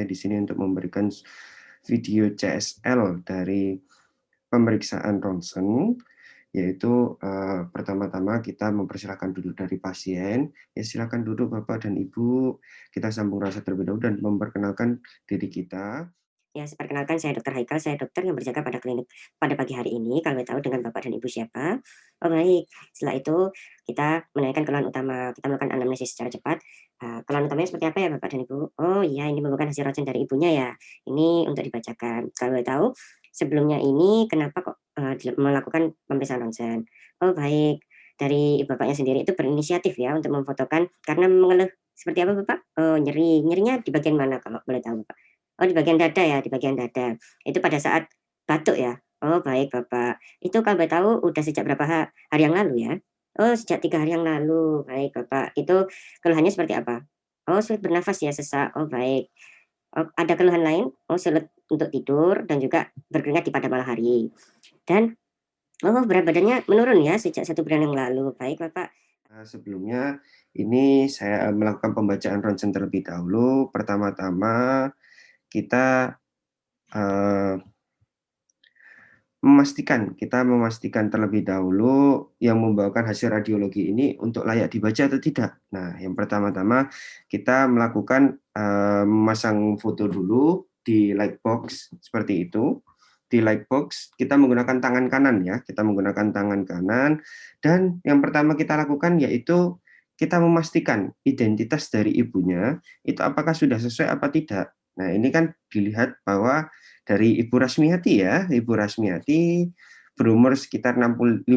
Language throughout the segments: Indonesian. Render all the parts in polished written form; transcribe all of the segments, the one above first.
di sini untuk memberikan video CSL dari pemeriksaan ronsen, yaitu pertama-tama kita mempersilahkan duduk dari pasien. Ya, silakan duduk Bapak dan Ibu, kita sambung rasa terlebih dahulu dan memperkenalkan diri kita. Ya, perkenalkan saya Dokter Haikal, saya dokter yang berjaga pada klinik pada pagi hari ini. Kalau boleh tahu dengan Bapak dan Ibu siapa? Oh baik, setelah itu kita menanyakan keluhan utama, kita melakukan anamnesis secara cepat. Keluhan utamanya seperti apa ya Bapak dan Ibu? Oh iya, ini merupakan hasil ronsen dari ibunya ya. Ini untuk dibacakan. Kalau boleh tahu, sebelumnya ini kenapa kok melakukan pemeriksaan ronsen? Oh baik, dari bapaknya sendiri itu berinisiatif ya untuk memfotokan karena mengeluh seperti apa Bapak? Oh nyeri, nyerinya di bagian mana kalau boleh tahu Bapak? Oh di bagian dada ya, di bagian dada. Itu pada saat batuk ya? Oh baik Bapak. Itu kalau boleh tahu udah sejak berapa hari yang lalu ya? Oh sejak 3 hari yang lalu. Baik Bapak. Itu keluhannya seperti apa? Oh sulit bernafas ya, sesak. Oh baik. Oh, ada keluhan lain? Oh sulit untuk tidur dan juga berkeringat di pada malam hari. Dan berat badannya menurun ya sejak 1 bulan yang lalu. Baik Bapak. Sebelumnya ini saya melakukan pembacaan ronsen terlebih dahulu. Pertama-tama kita kita memastikan terlebih dahulu yang membawakan hasil radiologi ini untuk layak dibaca atau tidak. Nah, yang pertama-tama kita melakukan memasang foto dulu di lightbox seperti itu. Di lightbox kita menggunakan tangan kanan ya, kita menggunakan tangan kanan, dan yang pertama kita lakukan yaitu kita memastikan identitas dari ibunya itu apakah sudah sesuai apa tidak. Nah, ini kan dilihat bahwa dari Ibu Rasmiati ya, Ibu Rasmiati berumur sekitar 56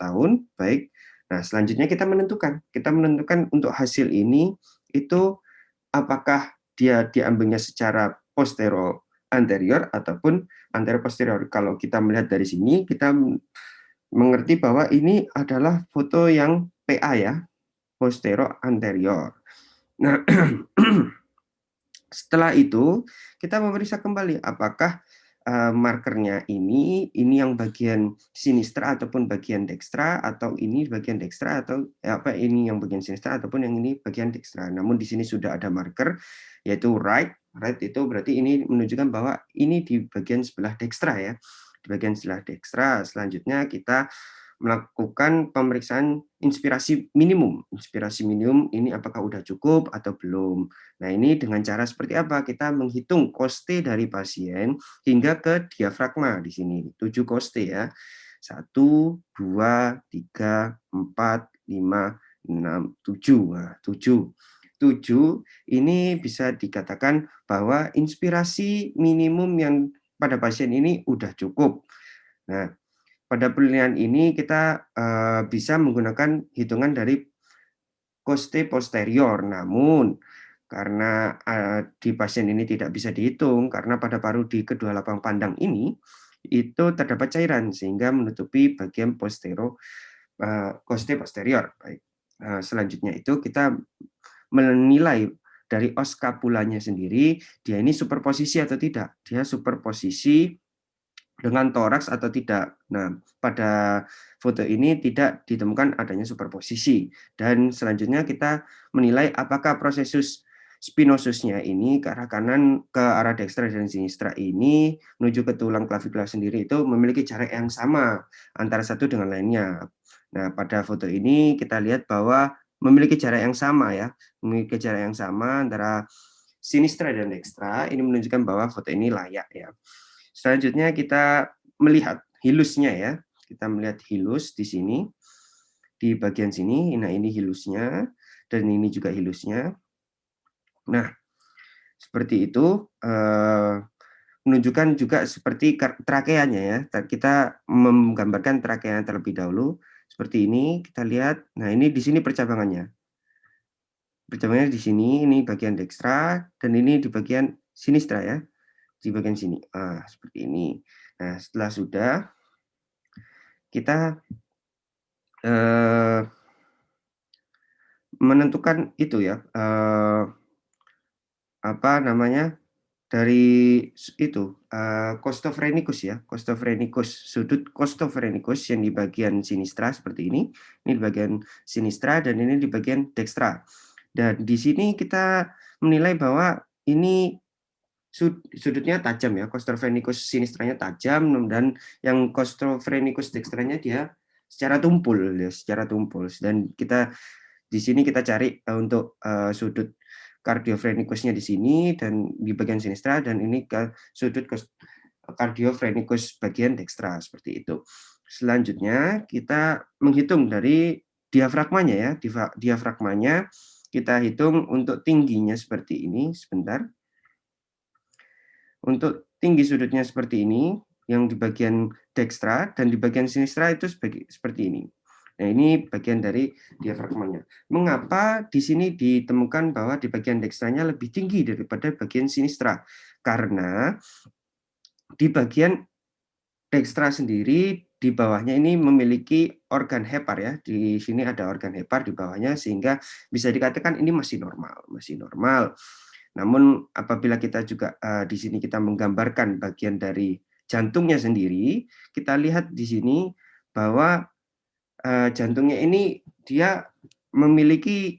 tahun, baik. Nah, selanjutnya kita menentukan untuk hasil ini itu apakah dia diambilnya secara postero anterior ataupun anterior posterior. Kalau kita melihat dari sini, kita mengerti bahwa ini adalah foto yang PA ya, postero anterior. Nah, setelah itu kita memeriksa kembali apakah markernya ini yang bagian sinistra ataupun bagian dekstra, atau ini bagian dekstra, atau ini yang bagian sinistra ataupun yang ini bagian dekstra. Namun di sini sudah ada marker yaitu right itu berarti ini menunjukkan bahwa ini di bagian sebelah dekstra ya. Di bagian sebelah dekstra. Selanjutnya kita melakukan pemeriksaan inspirasi minimum. Inspirasi minimum ini apakah sudah cukup atau belum. Nah, ini dengan cara seperti apa? Kita menghitung koste dari pasien hingga ke diafragma di sini. 7 koste ya. 1, 2, 3, 4, 5, 6, 7. Nah, 7. 7 ini bisa dikatakan bahwa inspirasi minimum yang pada pasien ini udah cukup. Nah, pada penilaian ini kita bisa menggunakan hitungan dari koste posterior. Namun karena di pasien ini tidak bisa dihitung karena pada paru di kedua lapang pandang ini itu terdapat cairan sehingga menutupi bagian koste posterior. Baik. Selanjutnya itu kita menilai dari os scapulanya sendiri, dia ini superposisi atau tidak. Dia superposisi dengan toraks atau tidak. Nah, pada foto ini tidak ditemukan adanya superposisi. Dan selanjutnya kita menilai apakah prosesus spinosusnya ini ke arah kanan, ke arah dekstra dan sinistra ini menuju ke tulang clavicula sendiri itu memiliki jarak yang sama antara satu dengan lainnya. Nah, pada foto ini kita lihat bahwa memiliki jarak yang sama ya, memiliki jarak yang sama antara sinistra dan dekstra. Ini menunjukkan bahwa foto ini layak ya. Selanjutnya kita melihat hilusnya ya. Kita melihat hilus di sini, di bagian sini. Nah, ini hilusnya, dan ini juga hilusnya. Nah, seperti itu. Menunjukkan juga seperti trakeanya ya. Kita menggambarkan trakea terlebih dahulu. Seperti ini, kita lihat. Nah, ini di sini percabangannya. Percabangannya di sini, ini bagian dekstra, dan ini di bagian sinistra ya. Di bagian sini. Seperti ini. Nah, setelah sudah, kita menentukan itu ya, apa namanya, dari itu, Costophrenicus ya, Costophrenicus, sudut Costophrenicus yang di bagian sinistra seperti ini di bagian sinistra, dan ini di bagian dekstra. Dan di sini kita menilai bahwa ini sudutnya tajam ya, costophrenicus sinistranya tajam, dan yang costophrenicus dextranya dia secara tumpul ya, secara tumpul. Dan kita di sini kita cari untuk sudut cardiophrenikusnya di sini dan di bagian sinistra, dan ini ke sudut cardiophrenikus bagian dextra seperti itu. Selanjutnya kita menghitung dari diafragmanya ya, diafragmanya kita hitung untuk tingginya seperti ini, sebentar. Untuk tinggi sudutnya seperti ini, yang di bagian dextra, dan di bagian sinistra itu seperti ini. Nah, ini bagian dari diafragmanya. Mengapa di sini ditemukan bahwa di bagian dextranya lebih tinggi daripada bagian sinistra? Karena di bagian dextra sendiri, di bawahnya ini memiliki organ hepar ya. Di sini ada organ hepar di bawahnya, sehingga bisa dikatakan ini masih normal, masih normal. Namun apabila kita juga di sini kita menggambarkan bagian dari jantungnya sendiri, kita lihat di sini bahwa jantungnya ini dia memiliki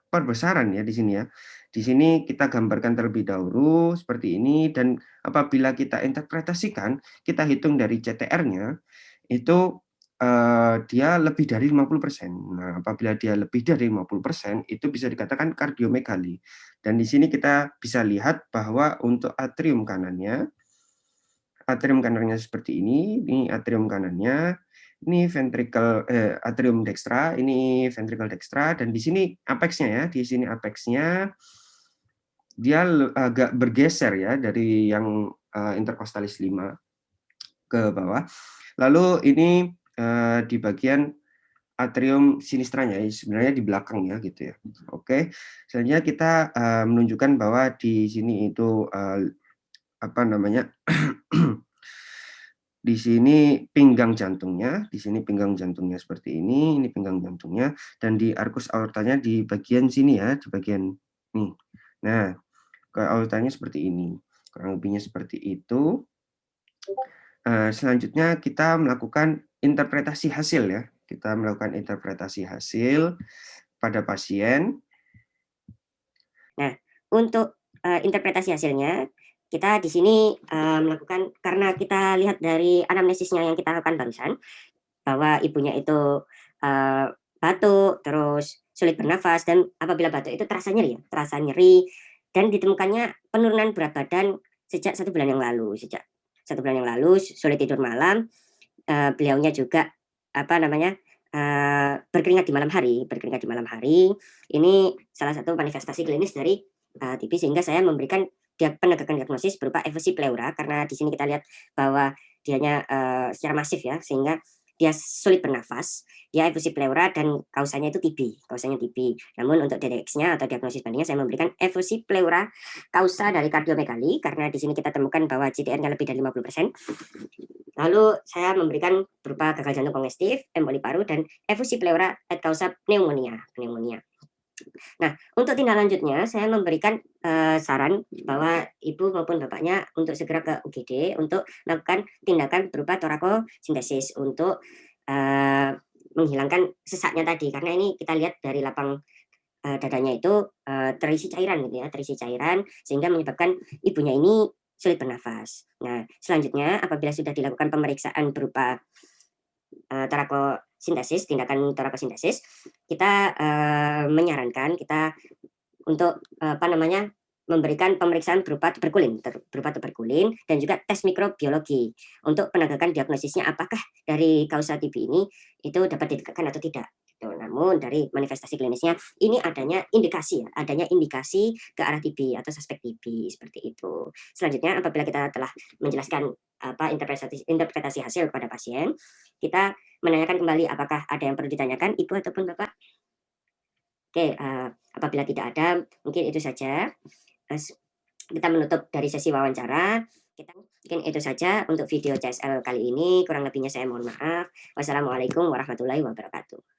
perbesaran ya di sini ya. Di sini kita gambarkan terlebih dahulu seperti ini, dan apabila kita interpretasikan, kita hitung dari CTR-nya itu dia lebih dari 50%. Nah, apabila dia lebih dari 50%, itu bisa dikatakan kardiomegali. Dan di sini kita bisa lihat bahwa untuk atrium kanannya seperti ini atrium kanannya, ini atrium dextra, ini ventricle dextra, dan di sini apexnya ya, di sini apexnya dia agak bergeser ya dari yang intercostalis 5 ke bawah. Lalu ini di bagian atrium sinistranya, sebenarnya di belakang ya gitu ya. Oke, selanjutnya kita menunjukkan bahwa di sini itu di sini pinggang jantungnya, seperti ini pinggang jantungnya, dan di arcus aortanya di bagian sini ya, di bagian nih. Nah, ke aortanya seperti ini, kurang lebihnya seperti itu. Selanjutnya kita melakukan interpretasi hasil ya, kita melakukan interpretasi hasil pada pasien. Nah, untuk interpretasi hasilnya, kita di sini melakukan, karena kita lihat dari anamnesisnya yang kita lakukan barusan, bahwa ibunya itu batuk, terus sulit bernafas, dan apabila batuk itu terasa nyeri, dan ditemukannya penurunan berat badan sejak 1 bulan yang lalu. Sejak 1 bulan yang lalu, sulit tidur malam, beliaunya juga berkeringat di malam hari. Ini salah satu manifestasi klinis dari TB, sehingga saya memberikan penegakan diagnosis berupa efusi pleura, karena di sini kita lihat bahwa dianya secara masif ya, sehingga dia sulit bernafas, dia efusi pleura, dan kausanya itu TB. Namun untuk DTX-nya atau diagnosis bandingnya, saya memberikan efusi pleura kausa dari kardiomegali, karena di sini kita temukan bahwa CTR-nya lebih dari 50%. Lalu saya memberikan berupa gagal jantung kongestif, emboli paru, dan efusi pleura et causa pneumonia. Nah, untuk tindak lanjutnya saya memberikan saran bahwa ibu maupun bapaknya untuk segera ke UGD untuk melakukan tindakan berupa torakosintesis untuk menghilangkan sesaknya tadi, karena ini kita lihat dari lapang dadanya itu terisi cairan sehingga menyebabkan ibunya ini sulit bernafas. Nah, selanjutnya apabila sudah dilakukan pemeriksaan berupa tindakan torakosintesis, kita menyarankan kita untuk memberikan pemeriksaan berupa tuberkulin dan juga tes mikrobiologi untuk penegakan diagnosisnya apakah dari kausa TB ini itu dapat ditegakkan atau tidak. Namun dari manifestasi klinisnya ini adanya indikasi ke arah TB atau suspek TB seperti itu. Selanjutnya apabila kita telah menjelaskan interpretasi hasil kepada pasien, kita menanyakan kembali apakah ada yang perlu ditanyakan ibu ataupun bapak. Oke, apabila tidak ada, mungkin itu saja. Kita menutup dari sesi wawancara. Mungkin itu saja untuk video CSL kali ini. Kurang lebihnya saya mohon maaf. Wassalamualaikum warahmatullahi wabarakatuh.